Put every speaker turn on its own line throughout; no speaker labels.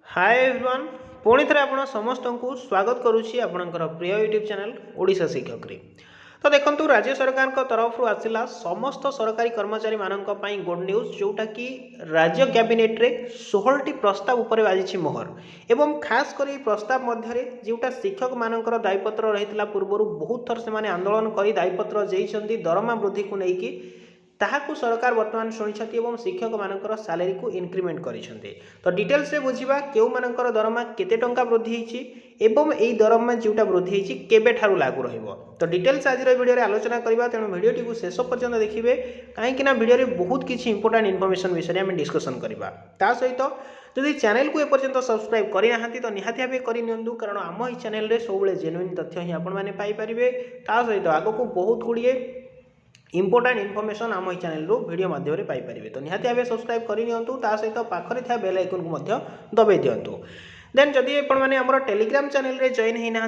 Hi everyone पुणी थे आप समस्त को स्वागत करुच्ची आपणकर प्रिय यूट्यूब चैनल ओडिशा शिक्षक रे। तो देखो राज्य सरकार तरफ आसला समस्त सरकारी कर्मचारी मानक गुड न्यूज जोटा कि राज्य कैबिनेट रे 16टी प्रस्ताव उपर बाजी मोहर एवं खास कर प्रस्ताव मध्य जोटा शिक्षक मानकर दायीपत्र रही पूर्वर बहुत थर से आंदोलन कर दायीपत्र देइछंती दरमा वृद्धि को लेकिन ताहाकू सरकार वर्तमान शुणी और शिक्षक मानकर सैलरी को इनक्रिमेंट करिसेंती। तो डिटेल्स रे बुझिबा केउ मानकर दरमा केते टंका वृद्धि होईची एवं एई दरमा जोटा वृद्धि होईची केबे ठारू लागू रहिबो। तो डिटेल्स आज वीडियो रे आलोचना करबा तेणु वीडियोटी को शेष पर्यंत देखिबे कहीं ना वीडियो रे बहुत किछि इंपोर्टेंट इन्फॉर्मेशन विषय में डिस्कशन करबा। ता सहित जदि चैनल को एपर्यंत सब्सक्राइब करि नाहांती तो निहाती भाबे करि नियंतु कारण आम ई चैनल रे सबले जेन्युइन तथ्य ही आपण माने पाई परिबे। ता सहित आगो को बहुत गुड़िए इंपोर्टेंट इनफॉरमेशन आम चैनल रू वीडियो माध्यम पाइपर। तो निहाती भाव सब्सक्राइब करनी सहित पाखरे था बेल आइकन को दबाई दिंतु। देन जदि आपमर टेलीग्राम चैनल रे जॉइन होना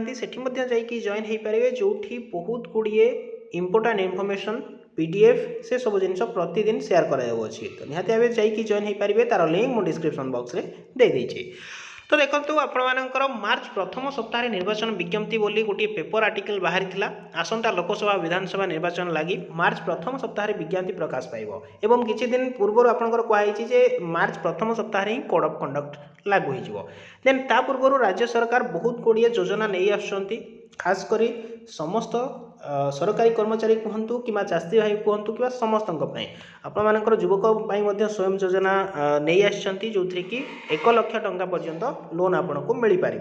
जाकि जॉइन हो पारे जो बहुत गुड़िए इंपोर्टेंट इनफॉरमेशन पीडीएफ से सब जिन प्रतिदिन शेयर कराई। तो निहाती भाव जाकि जॉइन हो पारे तार लिंक मुझे डिस्क्रिप्शन बॉक्स में दे देइछि। तो देखो आपणकर मार्च प्रथम सप्ताह निर्वाचन विज्ञप्ति बोली गोटे पेपर आर्टिकल बाहरी आसंता लोकसभा विधानसभा निर्वाचन लगी मार्च प्रथम सप्ताह विज्ञप्ति प्रकाश पाइब एवं किछि दिन पूर्व आपंकर कहुई जे मार्च प्रथम सप्ताह ही कोड ऑफ कंडक्ट लागू हो। देन ता पूर्व राज्य सरकार बहुत गुड़िए योजना नहीं आसुँच खास करी समस्त सरकारी कर्मचारी कहतु कि चाषी भाई कहतु कि समस्त आपर युवक स्वयं योजना नहीं आसती जो थी कि 1 लाख टंका पर्यंत लोन आपन को मिल पार।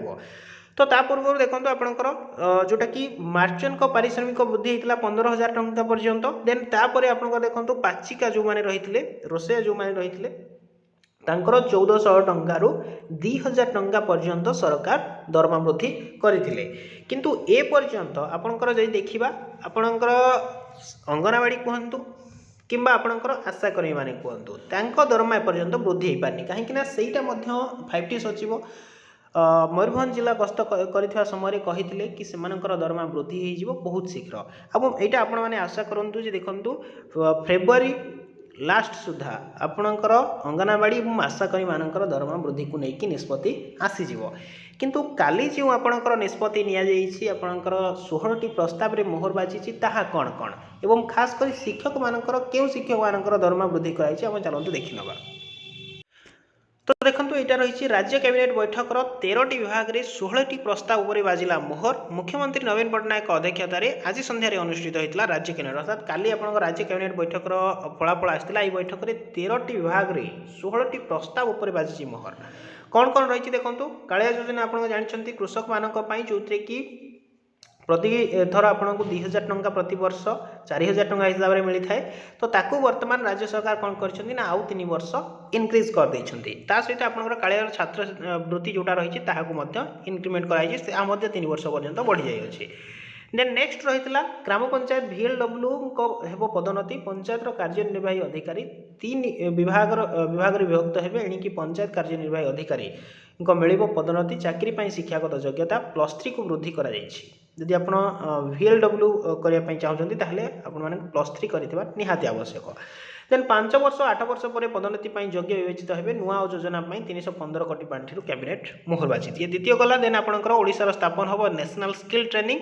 तो ता पूर्व देखो आपंकर जोटा कि मार्चन का पारिश्रमिक वृद्धि होता 15,000 टंका पर्यंत। देन तापर आप देखो पाचिका जो मैंने रही रोसैया जो मैंने रही तांकर 1400 टंकारु 2000 टंका पर्यंत सरकार दरमा वृद्धि करथिले। किंतु ए पर्यंत आपनकर जै देखिबा आपनकर अंगनवाड़ी कहंतु किंबा आपनकर आशाकर्मी माने कहंतु तांको दरमा ए पर्यंत वृद्धि हो पारनी कहीं सेटा मध्य 5टी सचिव मयूरभंज जिला गस्त करथिबा समय कहिथिले कि सेमानकर दरमा वृद्धि हो जिवो बहुत शीघ्र। अब एटा आपण माने आशा करंतु जे देखंतु फेब्रुआरी लास्ट सुधा आपणकर अंगनवाड़ी और आशाकर्मी मानकर दरमा वृद्धि को लेकिन निष्पत्ति आसीजिव। किंतु काली जो आपणकर निष्पत्ति नि आपणकर 16टी प्रस्ताव रे मोहर बाजी ताहा कौन कौन एवं खास कर शिक्षक मानकर केउ शिक्षक मानकर दरमा वृद्धि कराई आम चलतु देखि नबा। तो देखो यहाँ रही राज्य कैबिनेट बैठक 13टी विभाग में 16टी प्रस्ताव उपर बाजिला मोहर। मुख्यमंत्री नवीन पट्टनायक अध्यक्षतार आज संध्यारे अनुष्ठित होता राज्य कैबिनेट अर्थात काली आप राज्य कैबिनेट बैठक फलाफल आसाला। यह बैठक में 13टी विभाग में 16टी प्रस्ताव उपर बाजी मोहर। कौन कौन रही देखो कालिया योजना आप जानते कृषक मानी जो कि प्रति थर आपन को 2000 टंका प्रति वर्ष 4000 टंका हिसाब से मिलता है। तो ताकू वर्तमान राज्य सरकार कौन कर आउ 3 वर्ष इनक्रीज कर देइछंती। ता सहित आपनकर कालिया छात्र वृत्ति जोटा रही इनक्रीमेंट कराई 3 वर्ष पर्यंत बढ़ी जाइए। देन नेक्स्ट रही ग्राम पंचायत VLW को हेबो पदोन्नति पंचायत कार्यनिर्वाही अधिकारी 3 विभाग विभक्त हेबे एणिकी पंचायत कार्यनिर्वाही अधिकारी को मिलिबो पदोन्नति चाकरी शिक्षागत योग्यता +3 को वृद्धि करा जायछि। यदि आप VLW करने चाहते ताहले आपण माने +3 करथिबा निहाती आवश्यक। देन 5 वर्ष 8 वर्ष पर पदोन्नति योग्य विवेचित हेबे नुआ योजना 315 कोटी पांठिरु कैबिनेट मोहर बाजी। ये द्वितीय गला। देन आपणकर ओडिशार स्थापन होबो नेशनल स्किल ट्रेनिंग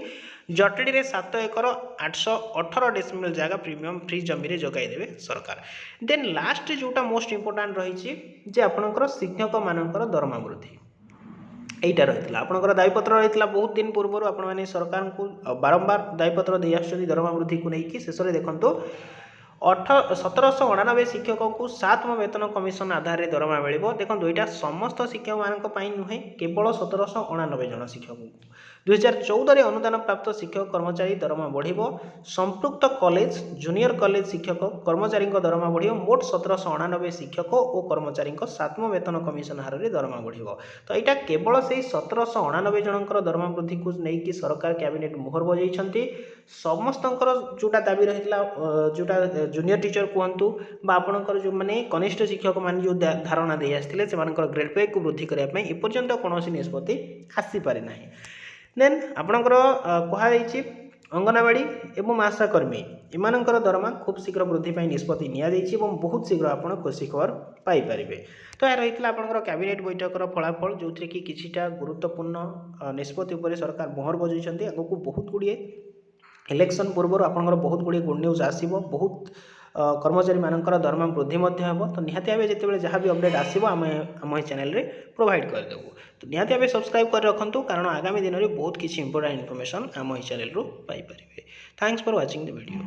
जटड़ी रे 7 एकर 818 डेसिमल जगह प्रीमियम फ्री जमी जगाई देवे सरकार। देन लास्ट जोटा मोस्ट इंपोर्टेंट रही जे आपणकर शिक्षक मानकर दरमा वृद्धि यहीटा रही आपंकर दायीपत्र रही बहुत दिन पूर्व आपण मैंने सरकार को बारंबार दायीपत्र दे आसुँच दरमा वृद्धि को लेकिन शेष में देखो 1799 शिक्षक को 7वां वेतन कमिशन आधार में दरमा मिल। देखो यहाँ समस्त शिक्षक मान नुहे केवल 1799 जन शिक्षक 2014 में अनुदान प्राप्त शिक्षक कर्मचारी दरमा बढ़िबो। संपृक्त कॉलेज जूनियर कॉलेज शिक्षक कर्मचारी दरमा बढ़िबो। मोट 1799 शिक्षक और कर्मचारी 7वां वेतन कमिशन हार में दरमा बढ़िबो। तो यहाँ केवल से 1799 जनकर दरमा वृद्धि को लेकिन सरकार कैबिनेट मोहर बजाई समस्त जोटा दाबी रही जोटा जूनियर टीचर कहतु आपणकर जो मैंने कनिष्ठ शिक्षक मैंने जो धारणा दे आसते से ग्रेड पे को वृद्धि करने एपर्यंत कौन निष्पत्ति आसी पारे ना। देन आपणकर कहुई अंगनवाड़ी एवं आशाकर्मी एमानଙ୍କର दरमा खूब शीघ्र वृद्धि पाई निष्पत्ति निया जाइछि एवं बहुत शीघ्र आपण खुशी खबर पाई परिबे। तो यह रही आपनकर कैबिनेट बैठकर फलाफल जो कि किछिटा गुरुत्वपूर्ण निष्पत्ति उपरे सरकार मोहर बजैछन्ती। आगको बहुत गुड़िए इलेक्शन पूर्व आपनकर बहुत गुड़िए गुड न्यूज आसीबो। बहुत कर्मचारी मानकर दरमा वृद्धि मध्य हेबो। तो निहाती भाबे जेतेबेले जहाँ भी अपडेट आसीबो आम चैनल रे प्रोवाइड कर देबो। तो निहाती भाबे सब्सक्राइब कर रखंतु कारण आगामी दिन में बहुत किसी इंपोर्टेंट इनफॉरमेशन आम चैनल रू पाई परिबे। Thanks for watching the video.